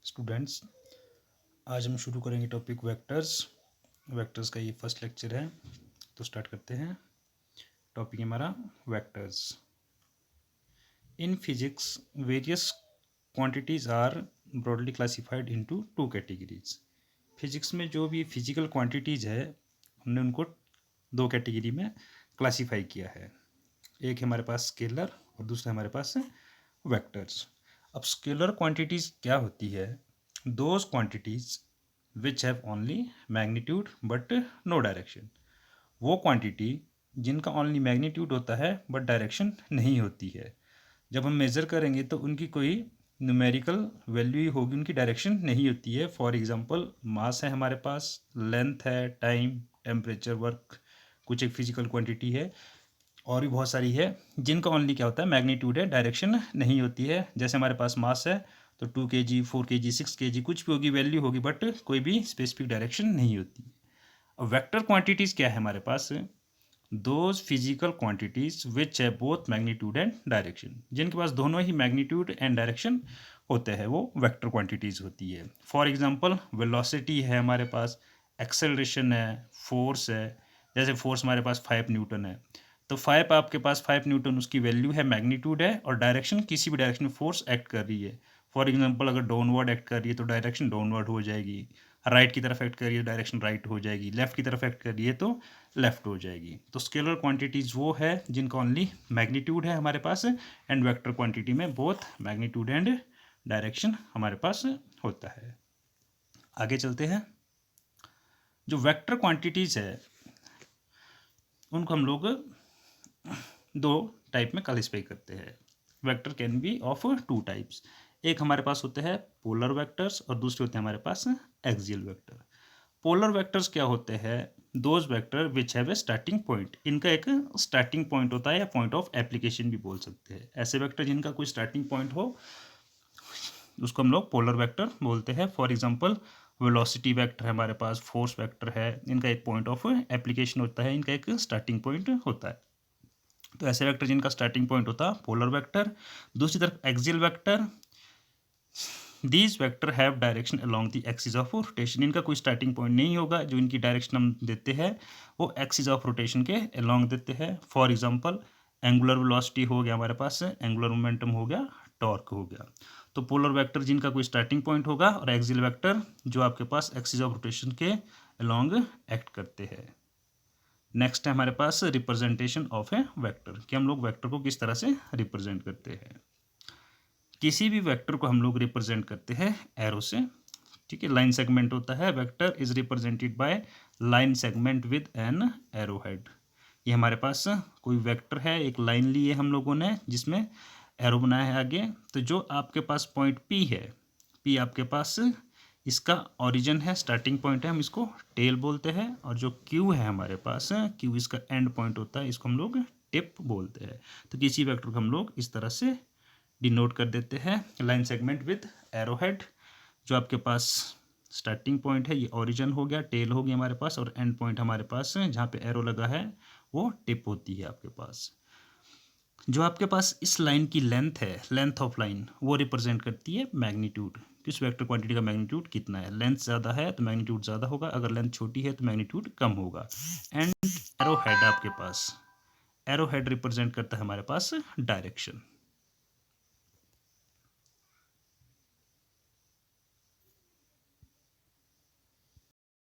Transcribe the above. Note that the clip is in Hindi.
स्टूडेंट्स, आज हम शुरू करेंगे टॉपिक वेक्टर्स का ये फर्स्ट लेक्चर है। तो स्टार्ट करते हैं। टॉपिक हमारा vectors. In physics various quantities are broadly classified into two categories. Physics में जो भी फिजिकल क्वांटिटीज है हमने उनको दो कैटेगरी में क्लासीफाई किया है। एक है हमारे पास स्केलर और दूसरा हमारे पास वेक्टर्स। अब स्केलर क्वांटिटीज क्या होती है? Those quantities which have only magnitude but no direction. वो क्वांटिटी जिनका ओनली मैग्नीट्यूड होता है बट डायरेक्शन नहीं होती है। जब हम मेज़र करेंगे तो उनकी कोई न्यूमेरिकल वैल्यू ही होगी, उनकी डायरेक्शन नहीं होती है। फॉर एग्जांपल मास है हमारे पास, लेंथ है, टाइम, टेम्परेचर, वर्क, कुछ एक फिजिकल क्वांटिटी है और भी बहुत सारी है जिनका ओनली क्या होता है, मैग्नीट्यूड है, डायरेक्शन नहीं होती है। जैसे हमारे पास मास है तो 2 kg, 4 kg, 6 kg कुछ भी होगी, वैल्यू होगी, बट कोई भी स्पेसिफिक डायरेक्शन नहीं होती। अब वेक्टर क्वांटिटीज़ क्या है हमारे पास? दोज फिजिकल क्वांटिटीज विच है बोथ मैग्नीट्यूड एंड डायरेक्शन। जिनके पास दोनों ही मैग्नीट्यूड एंड डायरेक्शन होते हैं वो वेक्टर क्वांटिटीज़ होती है। फॉर एग्जांपल वेलोसिटी है हमारे पास, एक्सेलरेशन है, फोर्स है। जैसे फोर्स हमारे पास 5 न्यूटन है तो 5 आपके पास 5 न्यूटन उसकी वैल्यू है, मैग्नीट्यूड है, और डायरेक्शन किसी भी डायरेक्शन में फोर्स एक्ट कर रही है। फॉर एग्जांपल अगर डाउनवर्ड एक्ट कर रही है तो डायरेक्शन डाउनवर्ड हो जाएगी, राइट की तरफ एक्ट कर रही है डायरेक्शन राइट हो जाएगी, लेफ्ट की तरफ एक्ट कर रही है तो लेफ्ट हो जाएगी। तो स्केलर क्वांटिटीज़ वो है जिनका ओनली मैग्नीट्यूड है हमारे पास, एंड वेक्टर क्वांटिटी में बोथ मैग्नीट्यूड एंड डायरेक्शन हमारे पास होता है। आगे चलते हैं। जो वेक्टर क्वांटिटीज़ है उनको हम लोग दो टाइप में क्लासिफाई करते हैं। Vector can be of two types. एक हमारे पास होते हैं पोलर वेक्टर्स और दूसरे होते हैं हमारे पास एक्सियल वेक्टर। पोलर वेक्टर्स क्या होते हैं? Those vector which have a starting point. इनका एक स्टार्टिंग पॉइंट होता है या पॉइंट ऑफ एप्लीकेशन भी बोल सकते हैं। ऐसे वेक्टर जिनका कोई स्टार्टिंग पॉइंट हो उसको हम लोग पोलर वेक्टर बोलते हैं। फॉर एग्जांपल वेलोसिटी वेक्टर है हमारे पास, फोर्स वेक्टर है, इनका एक पॉइंट ऑफ एप्लीकेशन होता है, इनका एक स्टार्टिंग पॉइंट होता है। तो ऐसे वेक्टर जिनका स्टार्टिंग पॉइंट होता है पोलर वेक्टर। दूसरी तरफ axial vector, these vector have direction along the axis of rotation. इनका कोई स्टार्टिंग पॉइंट नहीं होगा, जो इनकी डायरेक्शन हम देते हैं वो एक्सिस ऑफ रोटेशन के अलोंग देते हैं। फॉर एग्जांपल एंगुलर वेलोसिटी हो गया हमारे पास, एंगुलर मोमेंटम हो गया, टॉर्क हो गया। तो पोलर वेक्टर जिनका कोई स्टार्टिंग पॉइंट होगा, और एक्सियल वेक्टर जो आपके पास एक्सिस ऑफ रोटेशन के अलोंग एक्ट करते हैं। नेक्स्ट है हमारे पास रिप्रेजेंटेशन ऑफ ए वेक्टर, कि हम लोग वेक्टर को किस तरह से रिप्रेजेंट करते हैं। किसी भी वेक्टर को हम लोग रिप्रेजेंट करते हैं एरो से, ठीक है। लाइन सेगमेंट होता है, vector is represented by line segment with an arrow head. ये हमारे पास कोई वेक्टर है, एक लाइन ली है हम लोगों ने जिसमें एरो बनाया है आगे। तो जो आपके पास पॉइंट पी है, पी आपके पास इसका ओरिजिन है, स्टार्टिंग पॉइंट है, हम इसको टेल बोलते हैं। और जो क्यू है हमारे पास, क्यू इसका एंड पॉइंट होता है, इसको हम लोग टिप बोलते हैं। तो किसी वेक्टर को हम लोग इस तरह से डिनोट कर देते हैं, line segment with arrow head. जो आपके पास स्टार्टिंग पॉइंट है ये ओरिजिन हो गया, टेल हो गई हमारे पास, और एंड पॉइंट हमारे पास जहाँ पे एरो लगा है वो टिप होती है आपके पास। जो आपके पास इस लाइन की लेंथ है, लेंथ ऑफ लाइन, वो रिप्रेजेंट करती है मैग्नीट्यूड। किस वेक्टर क्वांटिटी का मैग्नीट्यूड कितना है। लेंथ ज़्यादा है तो मैग्नीट्यूड ज़्यादा होगा, अगर लेंथ छोटी है तो मैग्नीट्यूड कम होगा। एंड एरो हेड आपके पास, एरो हेड रिप्रेजेंट करता है हमारे पास डायरेक्शन।